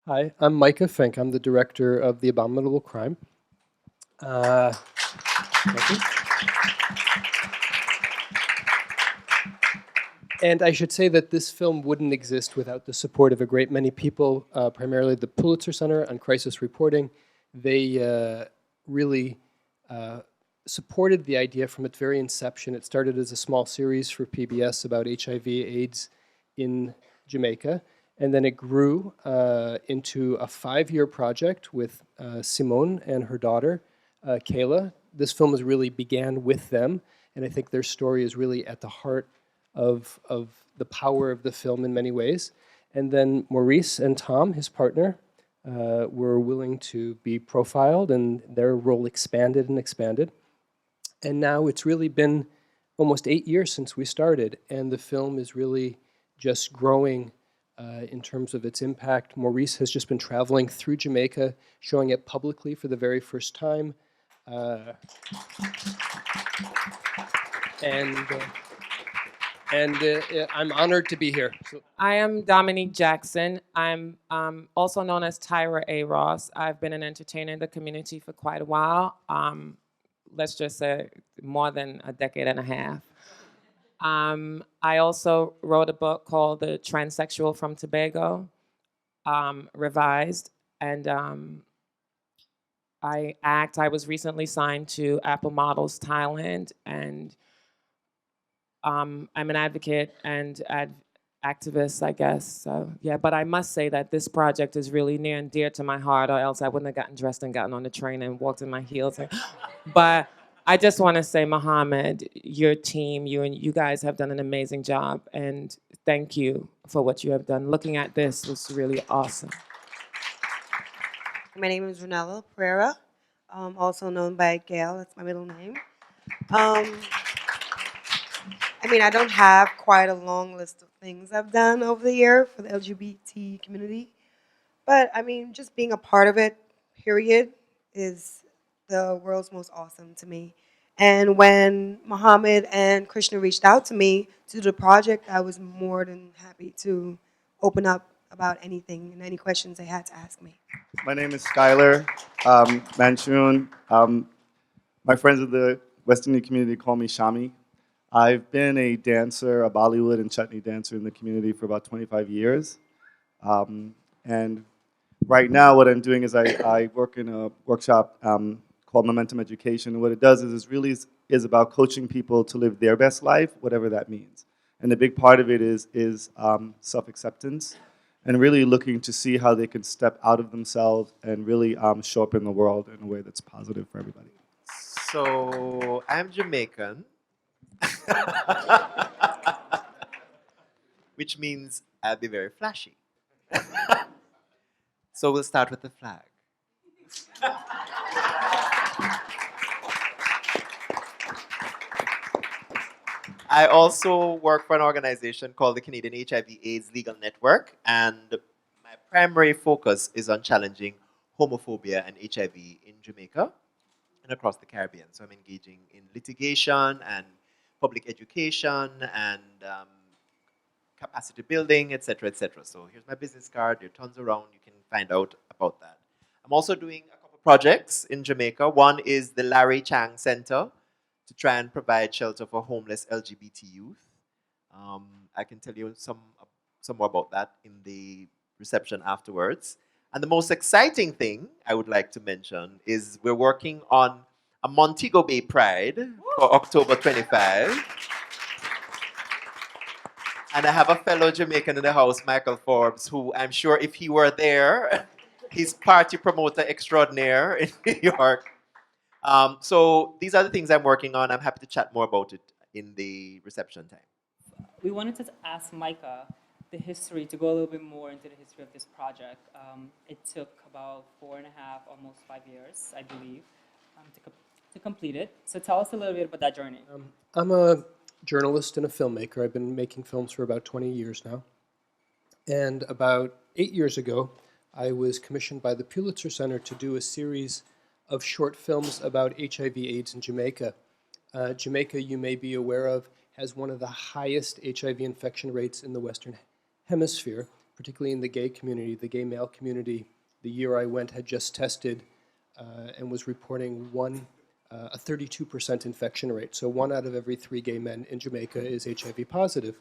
Hi, I'm Micah Fink. I'm the director of The Abominable Crime. Thank you. And I should say that this film wouldn't exist without the support of a great many people, primarily the Pulitzer Center on Crisis Reporting. They really supported the idea from its very inception. It started as a small series for PBS about HIV/AIDS in Jamaica, and then it grew into a 5-year project with Simone and her daughter, Kayla. This film really began with them, and I think their story is really at the heart of the power of the film in many ways. And then Maurice and Tom, his partner, were willing to be profiled, and their role expanded and expanded. And now it's really been almost 8 years since we started, and the film is really just growing in terms of its impact. Maurice has just been traveling through Jamaica, showing it publicly for the very first time. And I'm honored to be here. So. I am Dominique Jackson. I'm also known as Tyra A. Ross. I've been an entertainer in the community for quite a while. Let's just say more than a decade and a half. I also wrote a book called The Transsexual from Tobago, revised, and I act. I was recently signed to Apple Models Thailand, and I'm an advocate and activist, I guess. So yeah, but I must say that this project is really near and dear to my heart, or else I wouldn't have gotten dressed and gotten on the train and walked in my heels. But I just want to say, Mohammed, your team, you guys have done an amazing job, and thank you for what you have done. Looking at this was really awesome. My name is Renella Pereira, also known by Gail. That's my middle name. I don't have quite a long list of things I've done over the year for the LGBT community, but just being a part of it, period, is the world's most awesome to me. And when Mohammed and Krishna reached out to me to do the project, I was more than happy to open up about anything and any questions they had to ask me. My name is Skylar Manchun. My friends of the West Indian community call me Shami. I've been a dancer, a Bollywood and chutney dancer in the community for about 25 years. And right now what I'm doing is I work in a workshop called Momentum Education. And what it does is really is about coaching people to live their best life, whatever that means. And a big part of it is self-acceptance and really looking to see how they can step out of themselves and really show up in the world in a way that's positive for everybody. So I'm Jamaican, which means I'll be very flashy. So we'll start with the flag. I also work for an organization called the Canadian HIV/AIDS Legal Network, and my primary focus is on challenging homophobia and HIV in Jamaica and across the Caribbean. So I'm engaging in litigation and public education and capacity building, etc., etc. So here's my business card. There are tons around. You can find out about that. I'm also doing a couple projects in Jamaica. One is the Larry Chang Center to try and provide shelter for homeless LGBT youth. I can tell you some more about that in the reception afterwards. And the most exciting thing I would like to mention is we're working on a Montego Bay Pride for October 25. And I have a fellow Jamaican in the house, Michael Forbes, who I'm sure if he were there, he's party promoter extraordinaire in New York. So these are the things I'm working on. I'm happy to chat more about it in the reception time. We wanted to ask Micah the history, to go a little bit more into the history of this project. It took about 4.5, almost 5 years, I believe, to complete it. So tell us a little bit about that journey. I'm a journalist and a filmmaker. I've been making films for about 20 years now. And about 8 years ago, I was commissioned by the Pulitzer Center to do a series of short films about HIV/AIDS in Jamaica. Jamaica, you may be aware of, has one of the highest HIV infection rates in the Western Hemisphere. particularly in the gay community, the gay male community. The year I went had just tested and was reporting a 32% infection rate. So 1 out of every 3 gay men in Jamaica is HIV positive.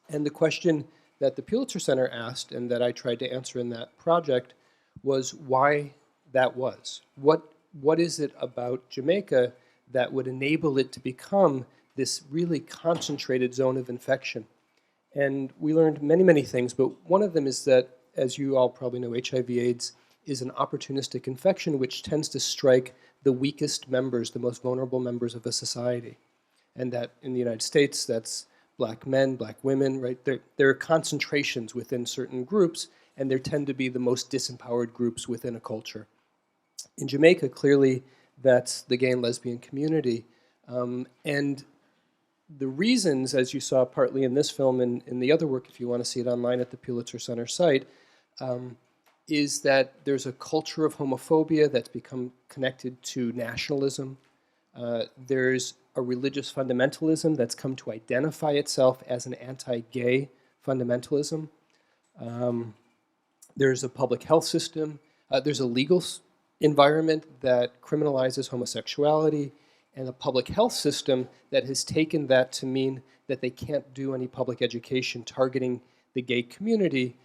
And the question that the Pulitzer Center asked, and that I tried to answer in that project, was why that was. What is it about Jamaica that would enable it to become this really concentrated zone of infection? And we learned many, many things, but one of them is that, as you all probably know, HIV/AIDS is an opportunistic infection which tends to strike the weakest members, the most vulnerable members of a society. And that in the United States, that's black men, black women, right? There are concentrations within certain groups, and there tend to be the most disempowered groups within a culture. In Jamaica, clearly, that's the gay and lesbian community. And the reasons, as you saw partly in this film and in the other work, if you want to see it online at the Pulitzer Center site, is that there's a culture of homophobia that's become connected to nationalism. There's a religious fundamentalism that's come to identify itself as an anti-gay fundamentalism. There's a public health system. There's a legal environment that criminalizes homosexuality, and a public health system that has taken that to mean that they can't do any public education targeting the gay community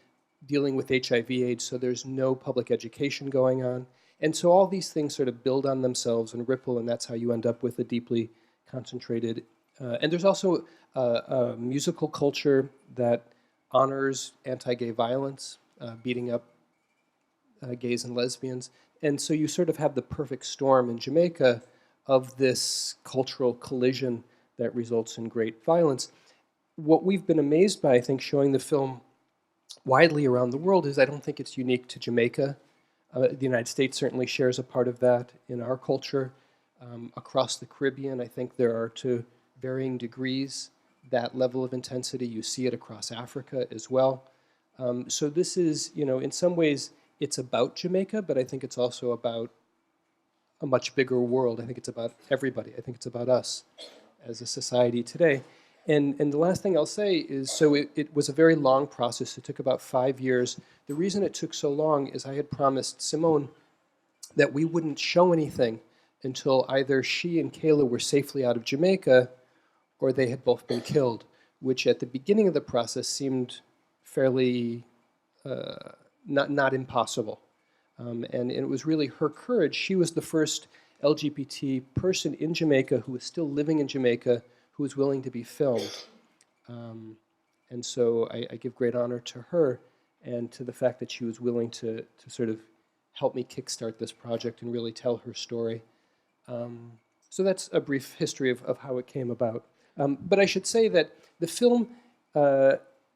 dealing with HIV/AIDS, so there's no public education going on. And so all these things sort of build on themselves and ripple, and that's how you end up with a deeply concentrated. And there's also a musical culture that honors anti-gay violence, beating up gays and lesbians. And so you sort of have the perfect storm in Jamaica of this cultural collision that results in great violence. What we've been amazed by, I think, showing the film widely around the world is I don't think it's unique to Jamaica. The United States certainly shares a part of that in our culture. Across the Caribbean, I think there are, to varying degrees, that level of intensity. You see it across Africa as well. So this is, in some ways, it's about Jamaica, but I think it's also about a much bigger world. I think it's about everybody. I think it's about us as a society today. And the last thing I'll say is, so it was a very long process. It took about 5 years. The reason it took so long is I had promised Simone that we wouldn't show anything until either she and Kayla were safely out of Jamaica or they had both been killed, which at the beginning of the process seemed fairly not impossible. And it was really her courage. She was the first LGBT person in Jamaica who was still living in Jamaica who was willing to be filmed. And so I give great honor to her and to the fact that she was willing to sort of help me kickstart this project and really tell her story. So that's a brief history of how it came about. But I should say that the film,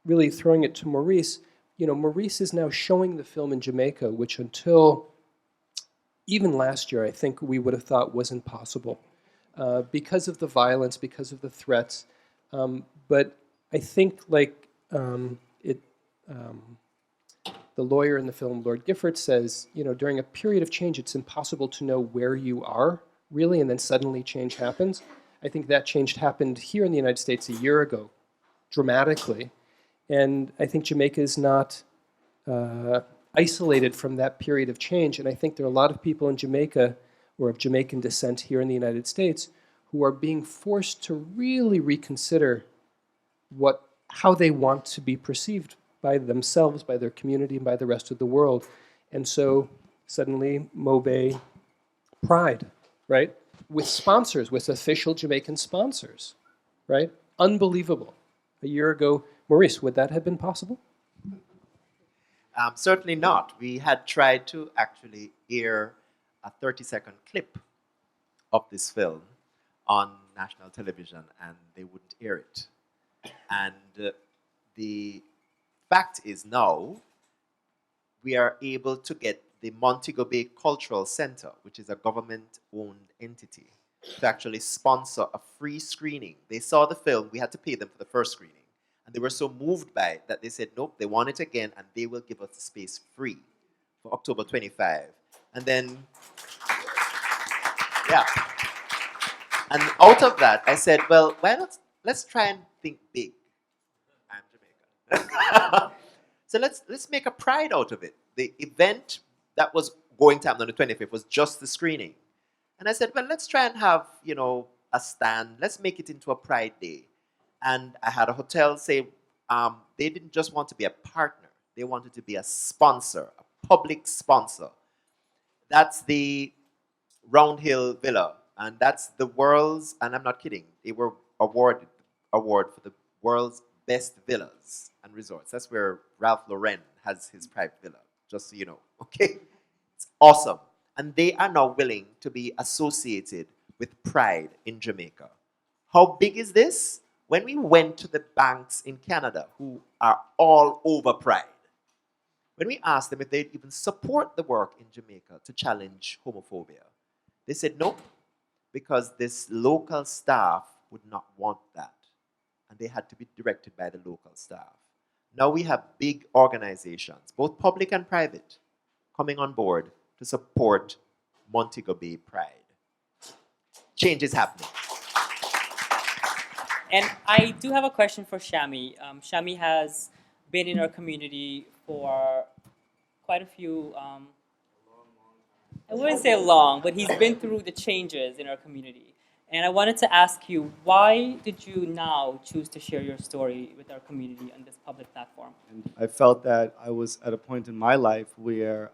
really throwing it to Maurice, Maurice is now showing the film in Jamaica, which until even last year, I think we would have thought was impossible because of the violence, because of the threats. But I think, like the lawyer in the film, Lord Gifford, says, during a period of change, it's impossible to know where you are, really, and then suddenly change happens. I think that change happened here in the United States a year ago, dramatically. And I think Jamaica is not isolated from that period of change. And I think there are a lot of people in Jamaica or of Jamaican descent here in the United States who are being forced to really reconsider how they want to be perceived by themselves, by their community, and by the rest of the world. And so suddenly, Mobe Pride, right? With sponsors, with official Jamaican sponsors, right? Unbelievable. A year ago, Maurice, would that have been possible? Certainly not. We had tried to actually air a 30-second clip of this film on national television, and they wouldn't air it. And the fact is now we are able to get the Montego Bay Cultural Center, which is a government-owned entity, to actually sponsor a free screening. They saw the film. We had to pay them for the first screening. And they were so moved by it that they said, nope, they want it again, and they will give us the space free for October 25. And then, yeah. And out of that, I said, well, let's try and think big. I'm Jamaican. So let's make a pride out of it. The event that was going to happen on the 25th was just the screening. And I said, well, let's try and have, a stand. Let's make it into a pride day. And I had a hotel say they didn't just want to be a partner. They wanted to be a sponsor, a public sponsor. That's the Round Hill Villa. And that's the world's, and I'm not kidding, they were awarded award for the world's best villas and resorts. That's where Ralph Lauren has his private villa, just so you know. Okay? It's awesome. And they are now willing to be associated with Pride in Jamaica. How big is this? When we went to the banks in Canada, who are all over Pride, when we asked them if they'd even support the work in Jamaica to challenge homophobia, they said nope, because this local staff would not want that. And they had to be directed by the local staff. Now we have big organizations, both public and private, coming on board to support Montego Bay Pride. Change is happening. And I do have a question for Shami. Shami has been in our community for quite a few, I wouldn't say long, but he's been through the changes in our community. And I wanted to ask you, why did you now choose to share your story with our community on this public platform? And I felt that I was at a point in my life where,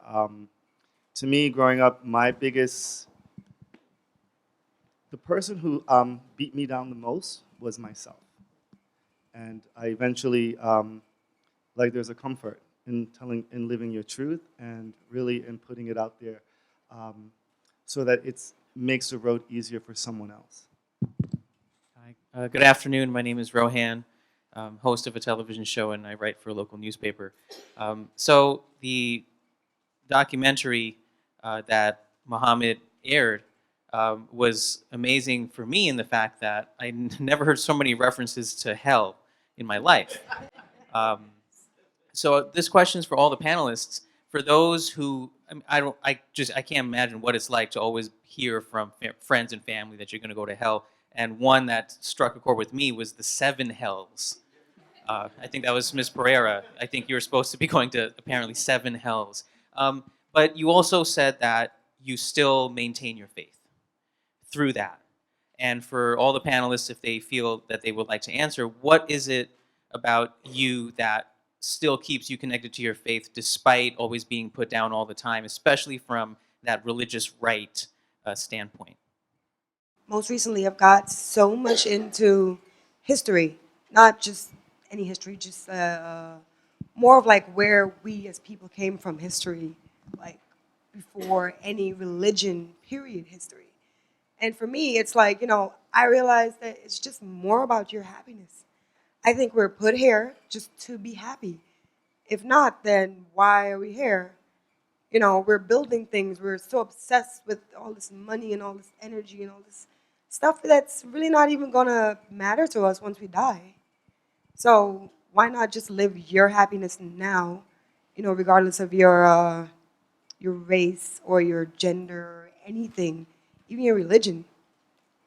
to me, growing up, the person who beat me down the most was myself. And I eventually, there's a comfort in living your truth and really in putting it out there so that it makes the road easier for someone else. Hi. Good afternoon. My name is Rohan, host of a television show, and I write for a local newspaper. So the documentary that Muhammad aired was amazing for me in the fact that I never heard so many references to hell in my life. So this question is for all the panelists. For those who, I can't imagine what it's like to always hear from friends and family that you're going to go to hell. And one that struck a chord with me was the 7 hells. I think that was Ms. Pereira. I think you were supposed to be going to apparently 7 hells. But you also said that you still maintain your faith through that. And for all the panelists, if they feel that they would like to answer, what is it about you that still keeps you connected to your faith despite always being put down all the time, especially from that religious right standpoint? Most recently, I've got so much into history, not just any history, just more of like where we as people came from history, like before any religion, period, history. And for me, it's like, I realized that it's just more about your happiness. I think we're put here just to be happy. If not, then why are we here? We're building things. We're so obsessed with all this money and all this energy and all this stuff that's really not even going to matter to us once we die. So why not just live your happiness now, regardless of your race or your gender or anything, even your religion.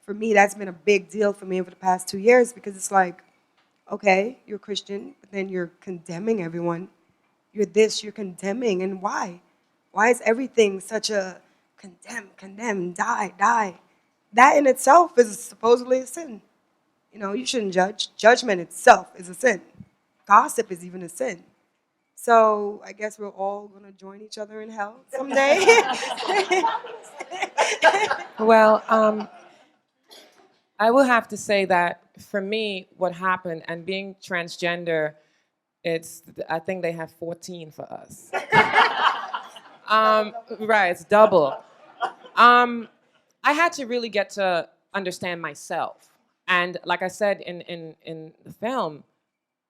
For me, that's been a big deal for me over the past 2 years because it's like, okay, you're Christian, but then you're condemning everyone. You're this, you're condemning, and why? Why is everything such a condemn, die? That in itself is supposedly a sin. You shouldn't judge. Judgment itself is a sin. Gossip is even a sin. So I guess we're all going to join each other in hell someday. Well, I will have to say that for me, what happened, and being transgender, I think they have 14 for us. Right, it's double. I had to really get to understand myself. And like I said in the film,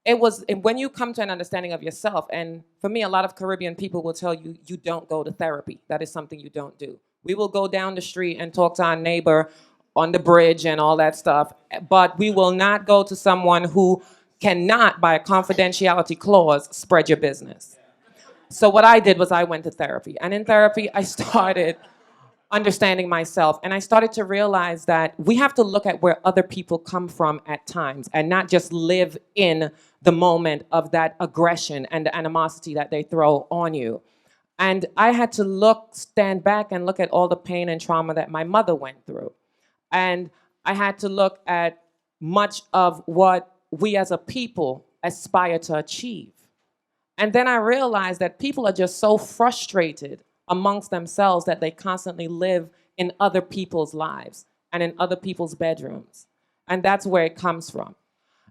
it was when you come to an understanding of yourself, and for me, a lot of Caribbean people will tell you, you don't go to therapy. That is something you don't do. We will go down the street and talk to our neighbor on the bridge and all that stuff, but we will not go to someone who cannot, by a confidentiality clause, spread your business. So what I did was I went to therapy. And in therapy, I started understanding myself. And I started to realize that we have to look at where other people come from at times and not just live in the moment of that aggression and the animosity that they throw on you. And I had to stand back and look at all the pain and trauma that my mother went through. And I had to look at much of what we as a people aspire to achieve. And then I realized that people are just so frustrated amongst themselves that they constantly live in other people's lives and in other people's bedrooms. And that's where it comes from.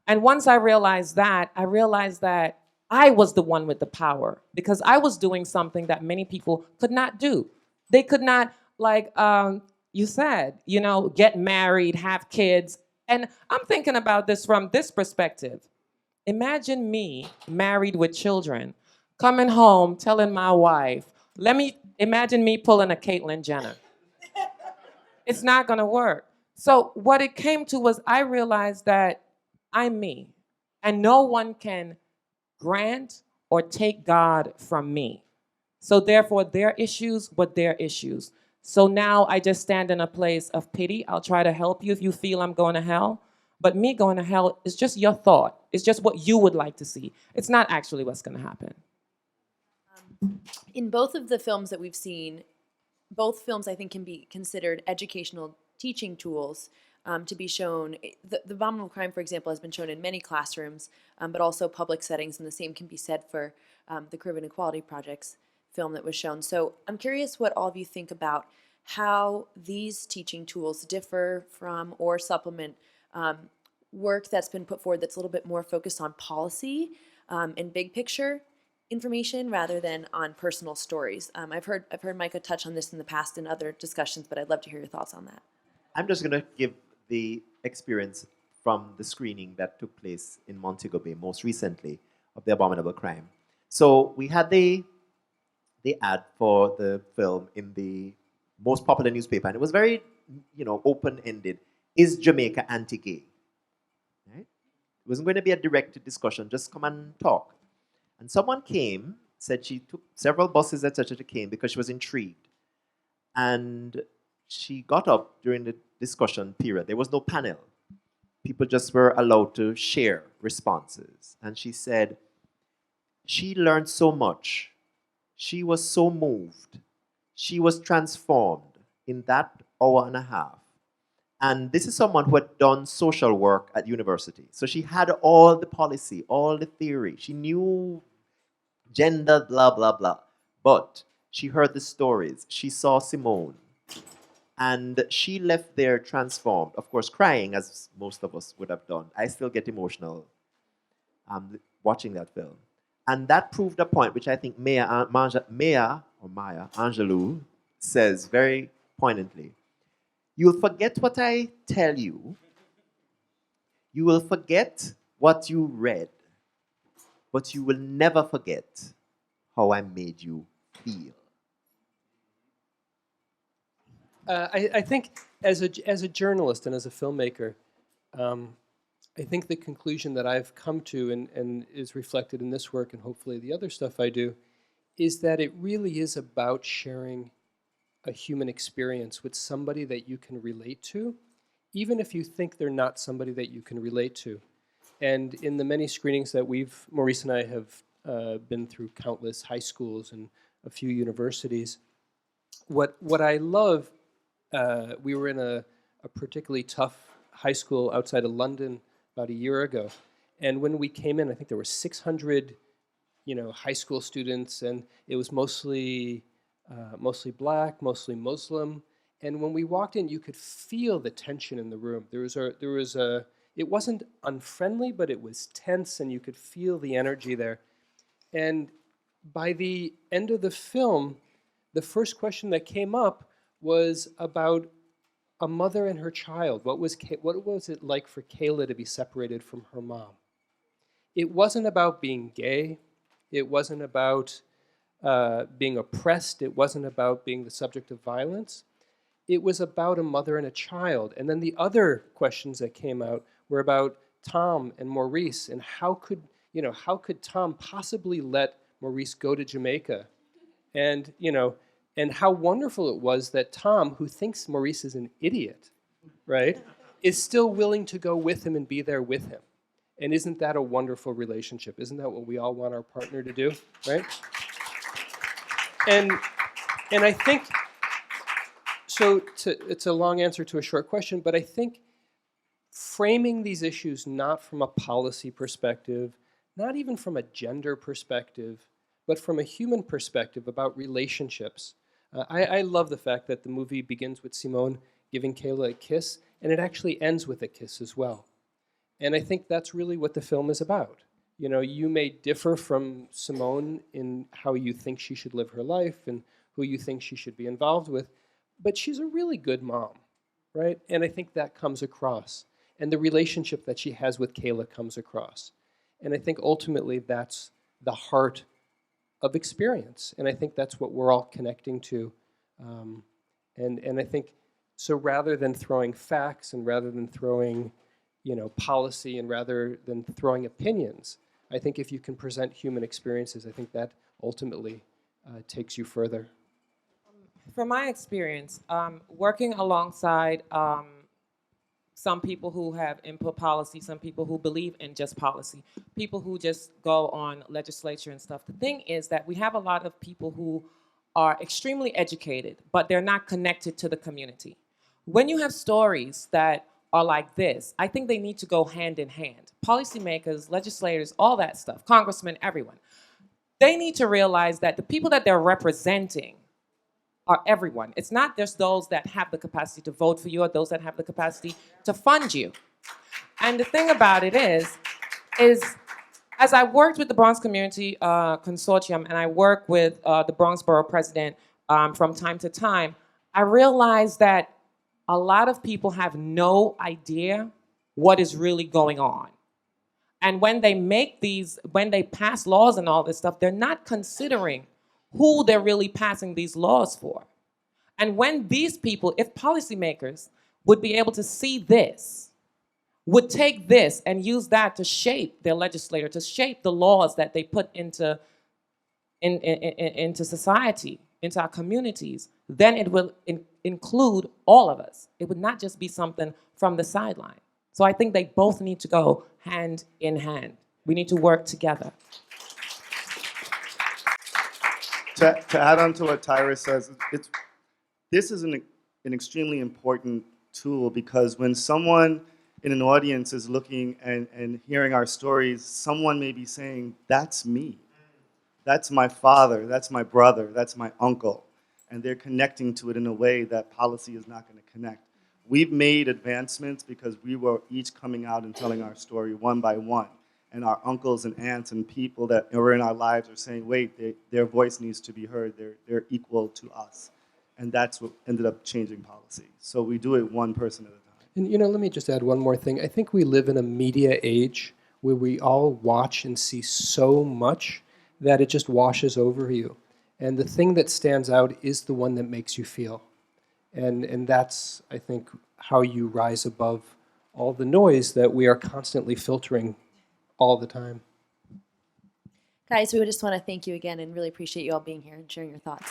And once I realized that I was the one with the power because I was doing something that many people could not do. They could not, like you said, get married, have kids. And I'm thinking about this from this perspective. Imagine me married with children, coming home, telling my wife, imagine me pulling a Caitlyn Jenner. It's not gonna work. So what it came to was I realized that I'm me, and no one can grant or take God from me. So therefore, their issues were their issues. So now I just stand in a place of pity. I'll try to help you if you feel I'm going to hell. But me going to hell is just your thought. It's just what you would like to see. It's not actually what's going to happen. In both of the films that we've seen, both films I think can be considered educational teaching tools to be shown. The Abominable Crime, for example, has been shown in many classrooms, but also public settings, and the same can be said for the Caribbean Equality Project's film that was shown. So I'm curious what all of you think about how these teaching tools differ from or supplement work that's been put forward that's a little bit more focused on policy and big picture information rather than on personal stories. I've heard Micah touch on this in the past in other discussions, but I'd love to hear your thoughts on that. I'm just going to give the experience from the screening that took place in Montego Bay most recently of The Abominable Crime. So we had the ad for the film in the most popular newspaper, and it was very, open-ended. Is Jamaica anti-gay? Right? It wasn't going to be a direct discussion, just come and talk. And someone came, said she took several buses, etc., to came because she was intrigued. And she got up during the discussion period. There was no panel. People just were allowed to share responses. And she said she learned so much. She was so moved. She was transformed in that hour and a half. And this is someone who had done social work at university. So she had all the policy, all the theory. She knew gender, blah, blah, blah. But she heard the stories. She saw Simone. And she left there transformed. Of course, crying, as most of us would have done. I still get emotional watching that film. And that proved a point which I think Maya Angelou says very poignantly. You'll forget what I tell you. You will forget what you read. But you will never forget how I made you feel. I think as a journalist and as a filmmaker, I think the conclusion that I've come to and is reflected in this work and hopefully the other stuff I do is that it really is about sharing a human experience with somebody that you can relate to, even if you think they're not somebody that you can relate to. And in the many screenings that Maurice and I have been through countless high schools and a few universities, what I love, we were in a particularly tough high school outside of London about a year ago. And when we came in, I think there were 600, high school students, and it was mostly black, mostly Muslim. And when we walked in, you could feel the tension in the room. It wasn't unfriendly, but it was tense, and you could feel the energy there. And by the end of the film, the first question that came up was about a mother and her child. What was it like for Kayla to be separated from her mom? It wasn't about being gay. It wasn't about being oppressed. It wasn't about being the subject of violence. It was about a mother and a child. And then the other questions that came out were about Tom and Maurice and how could Tom possibly let Maurice go to Jamaica? And, And how wonderful it was that Tom, who thinks Maurice is an idiot, right, is still willing to go with him and be there with him. And isn't that a wonderful relationship? Isn't that what we all want our partner to do, right? And I think, so it's a long answer to a short question, but I think framing these issues not from a policy perspective, not even from a gender perspective, but from a human perspective about relationships. I love the fact that the movie begins with Simone giving Kayla a kiss, and it actually ends with a kiss as well. And I think that's really what the film is about. You know, you may differ from Simone in how you think she should live her life and who you think she should be involved with, but she's a really good mom, right? And I think that comes across. And the relationship that she has with Kayla comes across. And I think ultimately that's the heart of experience. And I think that's what we're all connecting to. And I think, so rather than throwing facts and rather than throwing, you know, policy and rather than throwing opinions, I think if you can present human experiences, I think that ultimately takes you further. From my experience, working alongside some people who have input policy, some people who believe in just policy, people who just go on legislature and stuff. The thing is that we have a lot of people who are extremely educated, but they're not connected to the community. When you have stories that are like this, I think they need to go hand in hand. Policymakers, legislators, all that stuff, congressmen, everyone. They need to realize that the people that they're representing are everyone. It's not just those that have the capacity to vote for you or those that have the capacity to fund you. And the thing about it is as I worked with the Bronx Community Consortium and I work with the Bronx Borough President from time to time, I realized that a lot of people have no idea what is really going on. And when they pass laws and all this stuff, they're not considering who they're really passing these laws for. And when these people, if policymakers would be able to see this, would take this and use that to shape their legislature, to shape the laws that they put into society, into our communities, then it will include all of us. It would not just be something from the sideline. So I think they both need to go hand in hand. We need to work together. To add on to what Tyra says, this is an extremely important tool because when someone in an audience is looking and hearing our stories, someone may be saying, that's me. That's my father, that's my brother, that's my uncle. And they're connecting to it in a way that policy is not going to connect. We've made advancements because we were each coming out and telling our story one by one. And our uncles and aunts and people that were in our lives are saying, wait, their voice needs to be heard. They're equal to us. And that's what ended up changing policy. So we do it one person at a time. And you know, let me just add one more thing. I think we live in a media age where we all watch and see so much that it just washes over you. And the thing that stands out is the one that makes you feel. And that's, I think, how you rise above all the noise that we are constantly filtering all the time. Guys, we just want to thank you again and really appreciate you all being here and sharing your thoughts.